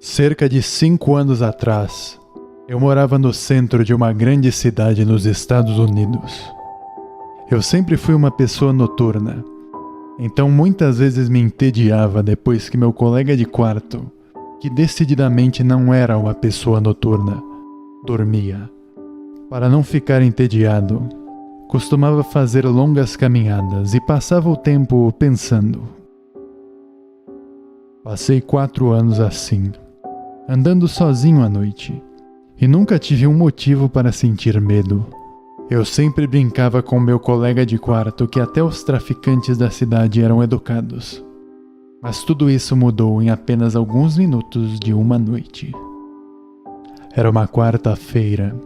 Cerca de 5 anos atrás, eu morava no centro de uma grande cidade nos Estados Unidos. Eu sempre fui uma pessoa noturna, então muitas vezes me entediava depois que meu colega de quarto, que decididamente não era uma pessoa noturna, dormia. Para não ficar entediado, costumava fazer longas caminhadas e passava o tempo pensando. Passei 4 anos assim, andando sozinho à noite, e nunca tive um motivo para sentir medo. Eu sempre brincava com meu colega de quarto que até os traficantes da cidade eram educados. Mas tudo isso mudou em apenas alguns minutos de uma noite. Era uma quarta-feira,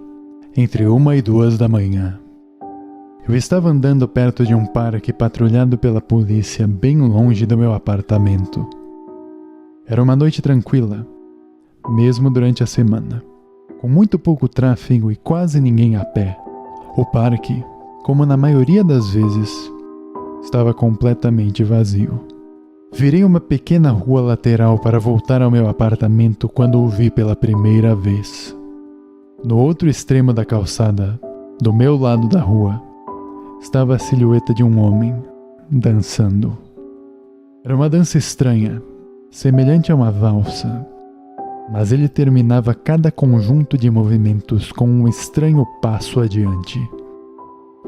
entre 1 e 2 da manhã. Eu estava andando perto de um parque patrulhado pela polícia bem longe do meu apartamento. Era uma noite tranquila, mesmo durante a semana, com muito pouco tráfego e quase ninguém a pé. O parque, como na maioria das vezes, estava completamente vazio. Virei uma pequena rua lateral para voltar ao meu apartamento quando o vi pela primeira vez. No outro extremo da calçada, do meu lado da rua, estava a silhueta de um homem, dançando. Era uma dança estranha, semelhante a uma valsa, mas ele terminava cada conjunto de movimentos com um estranho passo adiante.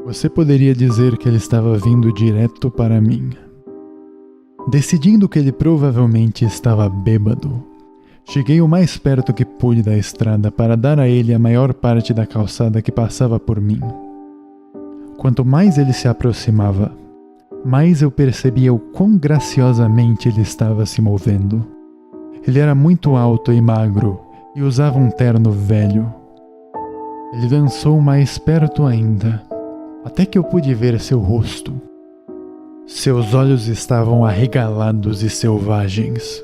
Você poderia dizer que ele estava vindo direto para mim. Decidindo que ele provavelmente estava bêbado, cheguei o mais perto que pude da estrada para dar a ele a maior parte da calçada que passava por mim. Quanto mais ele se aproximava, mais eu percebia o quão graciosamente ele estava se movendo. Ele era muito alto e magro e usava um terno velho. Ele dançou mais perto ainda, até que eu pude ver seu rosto. Seus olhos estavam arregalados e selvagens.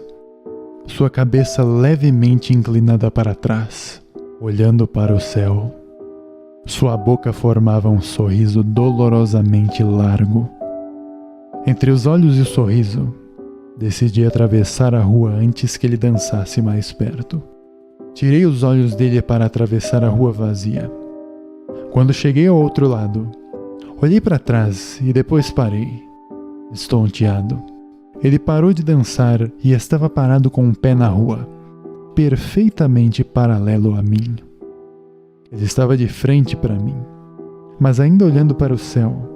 Sua cabeça levemente inclinada para trás, olhando para o céu. Sua boca formava um sorriso dolorosamente largo. Entre os olhos e o sorriso, decidi atravessar a rua antes que ele dançasse mais perto. Tirei os olhos dele para atravessar a rua vazia. Quando cheguei ao outro lado, olhei para trás e depois parei, estonteado. Ele parou de dançar e estava parado com um pé na rua, perfeitamente paralelo a mim. Ele estava de frente para mim, mas ainda olhando para o céu,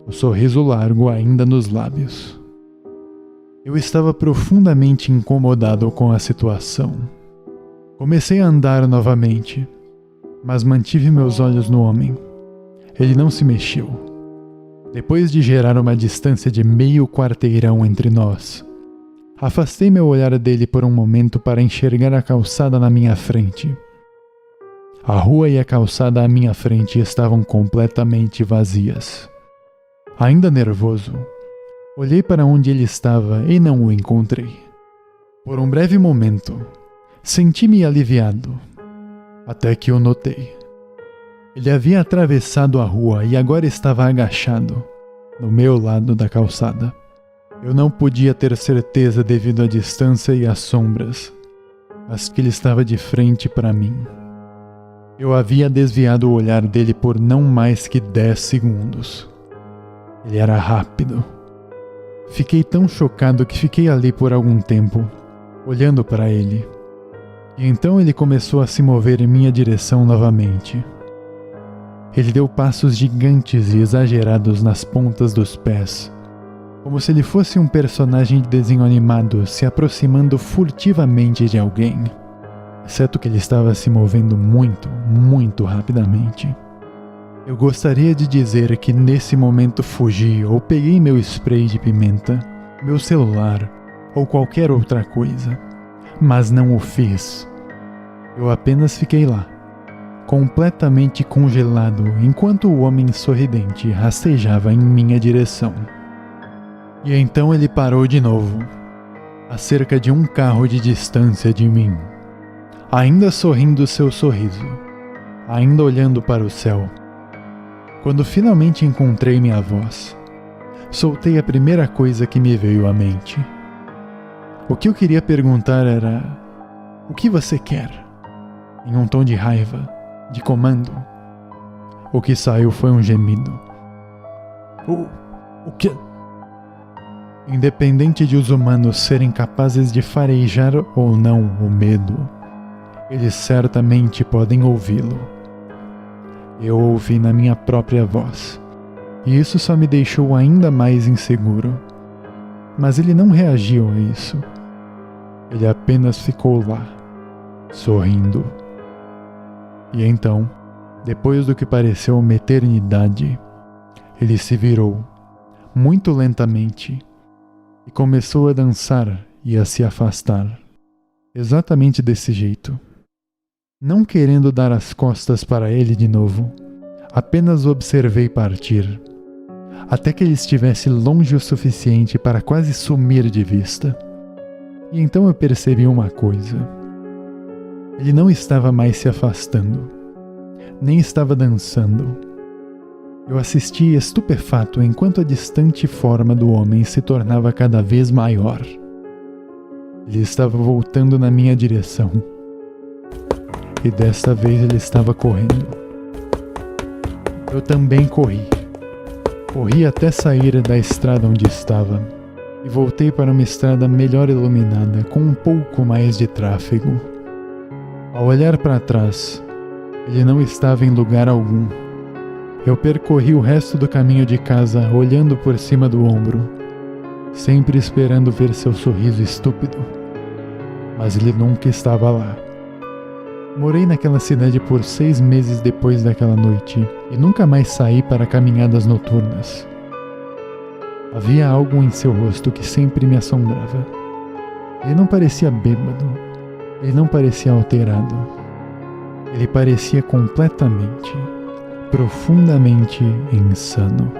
o sorriso largo ainda nos lábios. Eu estava profundamente incomodado com a situação. Comecei a andar novamente, mas mantive meus olhos no homem. Ele não se mexeu. Depois de gerar uma distância de meio quarteirão entre nós, afastei meu olhar dele por um momento para enxergar a calçada na minha frente. A rua e a calçada à minha frente estavam completamente vazias. Ainda nervoso, olhei para onde ele estava e não o encontrei. Por um breve momento, senti-me aliviado, até que o notei. Ele havia atravessado a rua e agora estava agachado, no meu lado da calçada. Eu não podia ter certeza devido à distância e às sombras, mas que ele estava de frente para mim. Eu havia desviado o olhar dele por não mais que 10 segundos. Ele era rápido. Fiquei tão chocado que fiquei ali por algum tempo, olhando para ele. E então ele começou a se mover em minha direção novamente. Ele deu passos gigantes e exagerados nas pontas dos pés, como se ele fosse um personagem de desenho animado se aproximando furtivamente de alguém, exceto que ele estava se movendo muito, muito rapidamente. Eu gostaria de dizer que nesse momento fugi ou peguei meu spray de pimenta, meu celular ou qualquer outra coisa, mas não o fiz. Eu apenas fiquei lá, completamente congelado enquanto o homem sorridente rastejava em minha direção. E então ele parou de novo, a cerca de 1 carro de distância de mim, ainda sorrindo seu sorriso, ainda olhando para o céu. Quando finalmente encontrei minha voz, soltei a primeira coisa que me veio à mente. O que eu queria perguntar era: O que você quer? Em um tom de raiva, de comando. O que saiu foi um gemido. O que? Independente de os humanos serem capazes de farejar ou não o medo, eles certamente podem ouvi-lo. Eu ouvi na minha própria voz, e isso só me deixou ainda mais inseguro. Mas ele não reagiu a isso. Ele apenas ficou lá, sorrindo. E então, depois do que pareceu uma eternidade, ele se virou, muito lentamente, e começou a dançar e a se afastar. Exatamente desse jeito. Não querendo dar as costas para ele de novo, apenas o observei partir, até que ele estivesse longe o suficiente para quase sumir de vista. E então eu percebi uma coisa. Ele não estava mais se afastando, nem estava dançando. Eu assisti estupefato enquanto a distante forma do homem se tornava cada vez maior. Ele estava voltando na minha direção. E desta vez ele estava correndo. Eu também corri. Corri até sair da estrada onde estava e voltei para uma estrada melhor iluminada, com um pouco mais de tráfego. Ao olhar para trás, ele não estava em lugar algum. Eu percorri o resto do caminho de casa olhando por cima do ombro, sempre esperando ver seu sorriso estúpido. Mas ele nunca estava lá. Morei naquela cidade por 6 meses depois daquela noite e nunca mais saí para caminhadas noturnas. Havia algo em seu rosto que sempre me assombrava. Ele não parecia bêbado, ele não parecia alterado. Ele parecia completamente, profundamente insano.